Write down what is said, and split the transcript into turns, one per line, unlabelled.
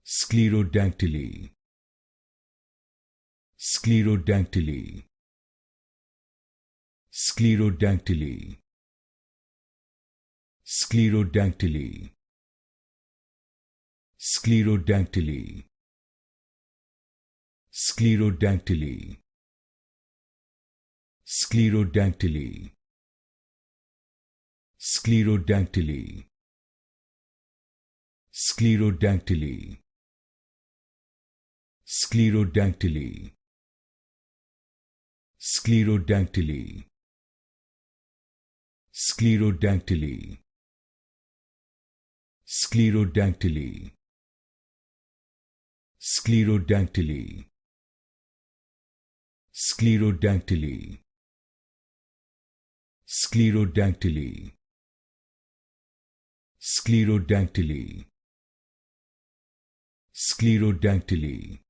Sclerodactyly, Sclerodactyly, Sclerodactyly, Sclerodactyly, Sclerodactyly, Sclerodactyly, Sclerodactyly, Sclerodactyly, Sclerodactyly, Sclerodactyly, Sclerodactyly, Sclerodactyly, Sclerodactyly, Sclerodactyly, Sclerodactyly, Sclerodactyly, Sclerodactyly, Sclerodactyly,